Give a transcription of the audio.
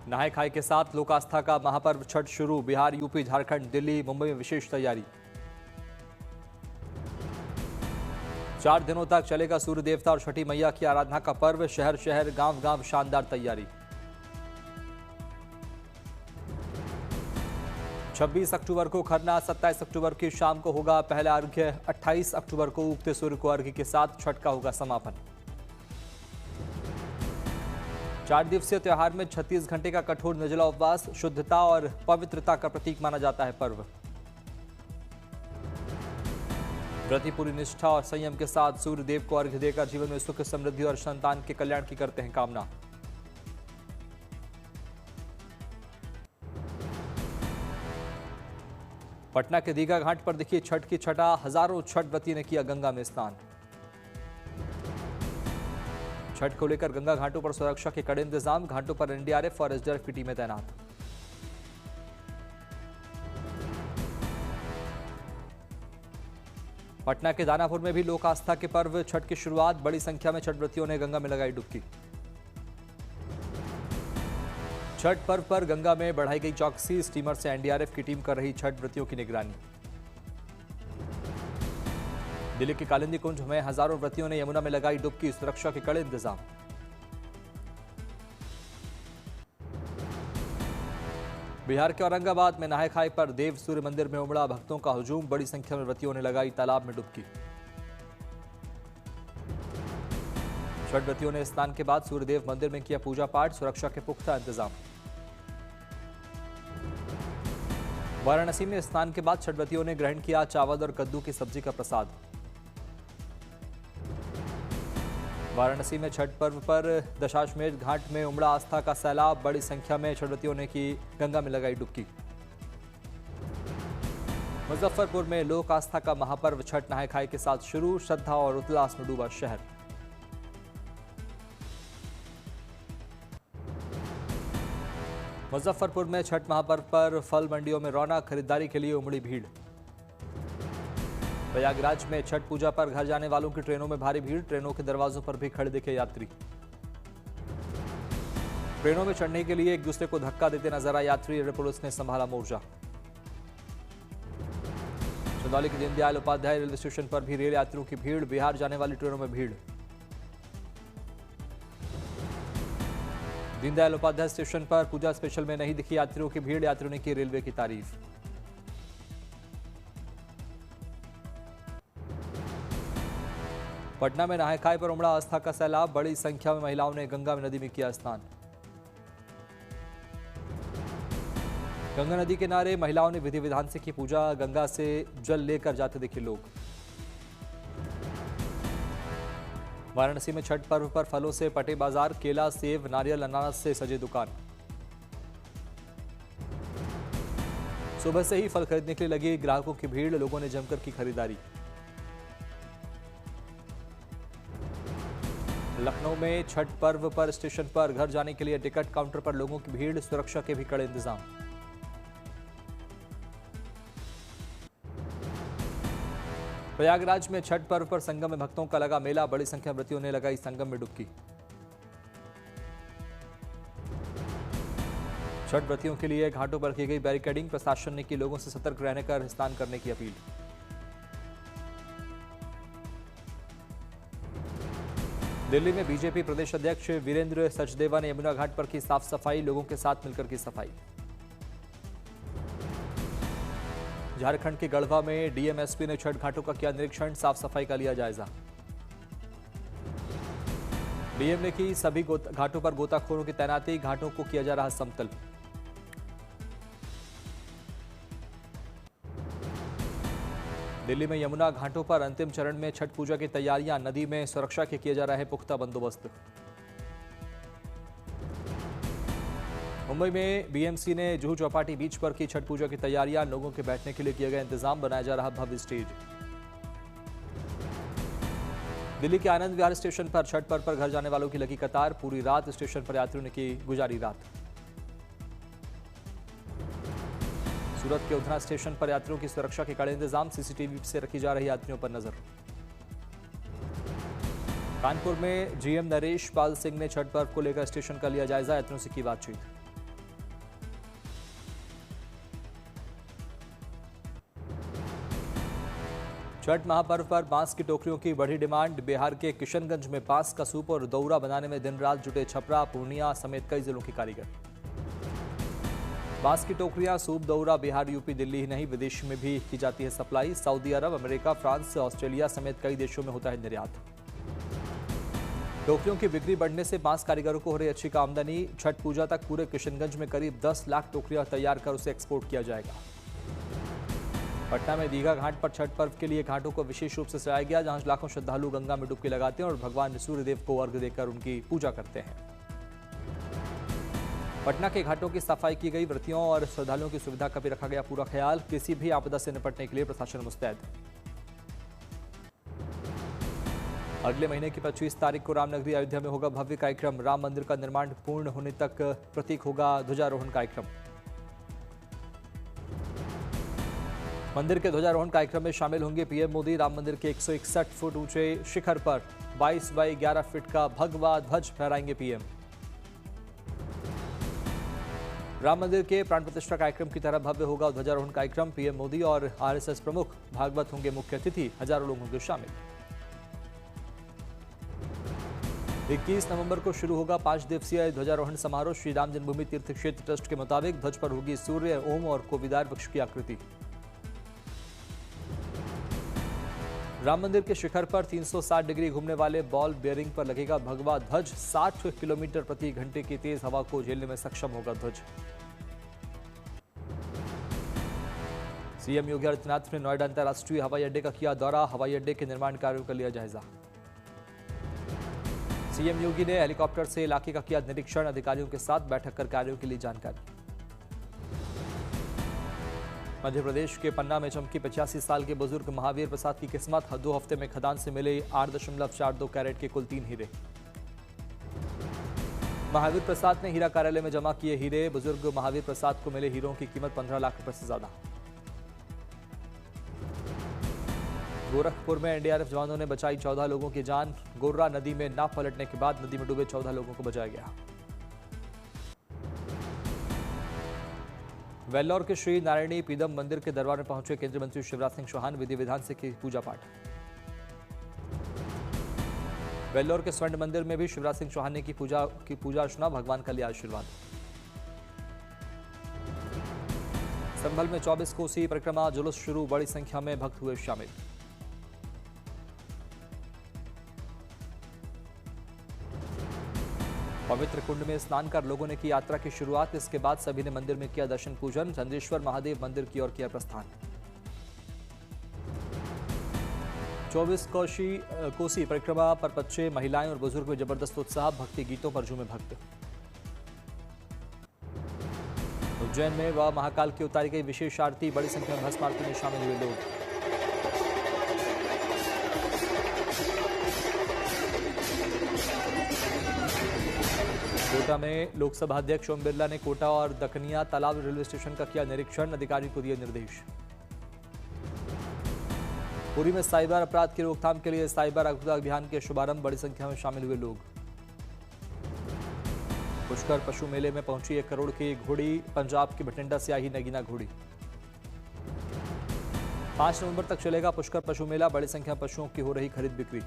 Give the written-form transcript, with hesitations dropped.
नहाय खाए के साथ लोक आस्था का महापर्व छठ शुरू। बिहार, यूपी, झारखंड, दिल्ली, मुंबई में विशेष तैयारी। 4 दिनों तक चलेगा सूर्य देवता और छठी मैया की आराधना का पर्व। शहर शहर, गांव गांव शानदार तैयारी। 26 अक्टूबर को खरना, 27 अक्टूबर की शाम को होगा पहला अर्घ्य, 28 अक्टूबर को उगते सूर्य को अर्घ्य के साथ छठ का होगा समापन। 4 दिवसीय त्योहार में 36 घंटे का कठोर निर्जला उपवास शुद्धता और पवित्रता का प्रतीक माना जाता है पर्व। व्रती पूरी निष्ठा और संयम के साथ सूर्य देव को अर्घ्य देकर जीवन में सुख, समृद्धि और संतान के कल्याण की करते हैं कामना। पटना के दीघा घाट पर देखिए छठ की छठा, हजारों छठ व्रती ने किया गंगा में स्नान। छठ को लेकर गंगा घाटों पर सुरक्षा के कड़े इंतजाम, घाटों पर एनडीआरएफ और एसडीआरएफ की टीमें तैनात। पटना के दानापुर में भी लोक आस्था के पर्व छठ की शुरुआत, बड़ी संख्या में छठ व्रतियों ने गंगा में लगाई डुबकी। छठ पर्व पर गंगा में बढ़ाई गई चौकसी, स्टीमर से एनडीआरएफ की टीम कर रही छठ व्रतियों की निगरानी। दिल्ली के कालिंदी कुंज में हजारों व्रतियों ने यमुना में लगाई डुबकी, सुरक्षा के कड़े इंतजाम। बिहार के औरंगाबाद में नहाय खाए पर देव सूर्य मंदिर में उमड़ा भक्तों का हुजूम, बड़ी संख्या में व्रतियों ने लगाई तालाब में डुबकी। छठ व्रतियों ने स्नान के बाद सूर्यदेव मंदिर में किया पूजा पाठ, सुरक्षा के पुख्ता इंतजाम। वाराणसी में स्नान के बाद छठ व्रतियों ने ग्रहण किया चावल और कद्दू की सब्जी का प्रसाद। वाराणसी में छठ पर्व पर दशाश्वमेध घाट में उमड़ा आस्था का सैलाब, बड़ी संख्या में छठ व्रतियों ने की गंगा में लगाई डुबकी। मुजफ्फरपुर में लोक आस्था का महापर्व छठ नहाय खाए के साथ शुरू, श्रद्धा और उल्लास में डूबा शहर। मुजफ्फरपुर में छठ महापर्व पर फल मंडियों में रौनक, खरीदारी के लिए उमड़ी भीड़। प्रयागराज में छठ पूजा पर घर जाने वालों की ट्रेनों में भारी भीड़, ट्रेनों के दरवाजों पर भी खड़े दिखे यात्री। ट्रेनों में चढ़ने के लिए एक दूसरे को धक्का देते नजर आए यात्री, रेल पुलिस ने संभाला मोर्चा। चंदौली के दीनदयाल उपाध्याय रेलवे स्टेशन पर भी रेल यात्रियों की भीड़, बिहार जाने वाली ट्रेनों में भीड़। दीनदयाल उपाध्याय स्टेशन पर पूजा स्पेशल में नहीं दिखी यात्रियों की भीड़, यात्रियों ने की रेलवे की तारीफ। पटना में नहाय खाए पर उमड़ा आस्था का सैलाब, बड़ी संख्या में महिलाओं ने गंगा नदी में किया स्नान। गंगा नदी के किनारे महिलाओं ने विधि विधान से की पूजा, गंगा से जल लेकर जाते दिखे लोग। वाराणसी में छठ पर्व पर फलों से पटे बाजार, केला, सेब, नारियल, अनानास से सजे दुकान। सुबह से ही फल खरीदने के लिए लगी ग्राहकों की भीड़, लोगों ने जमकर की खरीदारी। लखनऊ में छठ पर्व पर स्टेशन पर घर जाने के लिए टिकट काउंटर पर लोगों की भीड़, सुरक्षा के भी कड़े इंतजाम। प्रयागराज में छठ पर्व पर संगम में भक्तों का लगा मेला, बड़ी संख्या में व्रतियों ने लगाई संगम में डुबकी। छठ व्रतियों के लिए घाटों पर की गई बैरिकेडिंग, प्रशासन ने की लोगों से सतर्क रहने कर स्नान करने की अपील। दिल्ली में बीजेपी प्रदेश अध्यक्ष वीरेंद्र सचदेवा ने यमुना घाट पर की साफ सफाई, लोगों के साथ मिलकर की सफाई। झारखंड के गढ़वा में डीएमएसपी ने छठ घाटों का किया निरीक्षण, साफ सफाई का लिया जायजा। डीएम ने की सभी घाटों पर गोताखोरों की तैनाती, घाटों को किया जा रहा समतल। दिल्ली में यमुना घाटों पर अंतिम चरण में छठ पूजा की तैयारियां, नदी में सुरक्षा के किए जा रहे पुख्ता बंदोबस्त। मुंबई में बीएमसी ने जुहू चौपाटी बीच पर की छठ पूजा की तैयारियां, लोगों के बैठने के लिए किए गए इंतजाम, बनाया जा रहा भव्य स्टेज। दिल्ली के आनंद विहार स्टेशन पर छठ पर्व पर घर जाने वालों की लगी कतार, पूरी रात स्टेशन पर यात्रियों ने की गुजारी रात। सूरत के उधना स्टेशन पर यात्रियों की सुरक्षा के कड़े इंतजाम, सीसीटीवी से रखी जा रही यात्रियों पर नजर। कानपुर में जीएम नरेश पाल सिंह ने छठ पर्व को लेकर स्टेशन का लिया जायजा, यात्रियों से की बातचीत। छठ महापर्व पर बांस की टोकरियों की बड़ी डिमांड। बिहार के किशनगंज में बांस का सूप और दौरा बनाने में दिन रात जुटे छपरा, पूर्णिया समेत कई जिलों के कारीगर। बांस की टोकरियां, सूप, दौरा बिहार, यूपी, दिल्ली ही नहीं विदेश में भी की जाती है सप्लाई। सऊदी अरब, अमेरिका, फ्रांस, ऑस्ट्रेलिया समेत कई देशों में होता है निर्यात। टोकरियों की बिक्री बढ़ने से बांस कारीगरों को हो रही अच्छी आमदनी। छठ पूजा तक पूरे किशनगंज में करीब 10 लाख टोकरियां तैयार कर उसे एक्सपोर्ट किया जाएगा। पटना में दीघा घाट पर छठ पर्व के लिए घाटों को विशेष रूप से सजाया गया, जहां लाखों श्रद्धालु गंगा में डुबकी लगाते हैं और भगवान सूर्यदेव को अर्घ्य देकर उनकी पूजा करते हैं। पटना के घाटों की सफाई की गई, व्रतियों और श्रद्धालुओं की सुविधा का भी रखा गया पूरा ख्याल। किसी भी आपदा से निपटने के लिए प्रशासन मुस्तैद। अगले महीने की 25 तारीख को रामनगरी अयोध्या में होगा भव्य कार्यक्रम। राम मंदिर का निर्माण पूर्ण होने तक प्रतीक होगा ध्वजारोहण कार्यक्रम। मंदिर के ध्वजारोहण कार्यक्रम में शामिल होंगे पीएम मोदी। राम मंदिर के 161 फुट ऊंचे शिखर पर 22 बाई 11 फीट का भगवा ध्वज फहराएंगे पीएम। राम मंदिर के प्राण प्रतिष्ठा कार्यक्रम की तरह भव्य होगा ध्वजारोहण कार्यक्रम। पीएम मोदी और आरएसएस प्रमुख भागवत होंगे मुख्य अतिथि, हजारों लोग होंगे शामिल। 21 नवंबर को शुरू होगा 5 दिवसीय ध्वजारोहण समारोह। श्री राम जन्मभूमि तीर्थ क्षेत्र ट्रस्ट के मुताबिक ध्वज पर होगी सूर्य, ओम और कोविदार वृक्ष की आकृति। राम मंदिर के शिखर पर 360 डिग्री घूमने वाले बॉल बेयरिंग पर लगेगा भगवा ध्वज। 60 किलोमीटर प्रति घंटे की तेज हवा को झेलने में सक्षम होगा ध्वज। सीएम योगी आदित्यनाथ ने नोएडा अंतर्राष्ट्रीय हवाई अड्डे का किया दौरा। हवाई अड्डे के निर्माण कार्यों का लिया जायजा। सीएम योगी ने हेलीकॉप्टर से इलाके का किया निरीक्षण, अधिकारियों के साथ बैठक कर कार्यों के लिए जानकारी। मध्य प्रदेश के पन्ना में चमकी 85 साल के बुजुर्ग महावीर प्रसाद की किस्मत। 2 हफ्ते में खदान से मिले 8.42 कैरेट के कुल 3 हीरे। महावीर प्रसाद ने हीरा कार्यालय में जमा किए हीरे। बुजुर्ग महावीर प्रसाद को मिले हीरों की कीमत 15 लाख रुपए से ज्यादा। गोरखपुर में एनडीआरएफ जवानों ने बचाई 14 लोगों की जान। गोर्रा नदी में नाव पलटने के बाद नदी में डूबे 14 लोगों को बचाया गया। वेल्लोर के श्री नारायणी पीदम मंदिर के दरबार में पहुंचे केंद्रीय मंत्री शिवराज सिंह चौहान। विधि विधान से की पूजा पाठ। वेल्लोर के स्वर्ण मंदिर में भी शिवराज सिंह चौहान ने की पूजा अर्चना, भगवान का लिया आशीर्वाद। संभल में 24 कोसी परिक्रमा जुलूस शुरू, बड़ी संख्या में भक्त हुए शामिल। पवित्र कुंड में स्नान कर लोगों ने की यात्रा की शुरुआत। इसके बाद सभी ने मंदिर में किया दर्शन पूजन। चंद्रेश्वर महादेव मंदिर की ओर किया प्रस्थान। 24 कोसी परिक्रमा पर बच्चे, महिलाएं और बुजुर्ग में जबरदस्त उत्साह। भक्ति गीतों पर झूमे भक्त। उज्जैन में व महाकाल की उतारी गई विशेष आरती। बड़ी संख्या में भस्म आरती में शामिल हुए लोग। कोटा में लोकसभा अध्यक्ष ओम बिरला ने कोटा और दकनिया तालाब रेलवे स्टेशन का किया निरीक्षण, अधिकारियों को दिए निर्देश। पुरी में साइबर अपराध की रोकथाम के लिए साइबर जागरूकता अभियान के शुभारंभ। बड़ी संख्या में शामिल हुए लोग। पुष्कर पशु मेले में पहुंची 1 करोड़ की घोड़ी। पंजाब की बठिंडा से आई नगीना घोड़ी। 5 नवंबर तक चलेगा पुष्कर पशु मेला। बड़ी संख्या में पशुओं की हो रही खरीद बिक्री।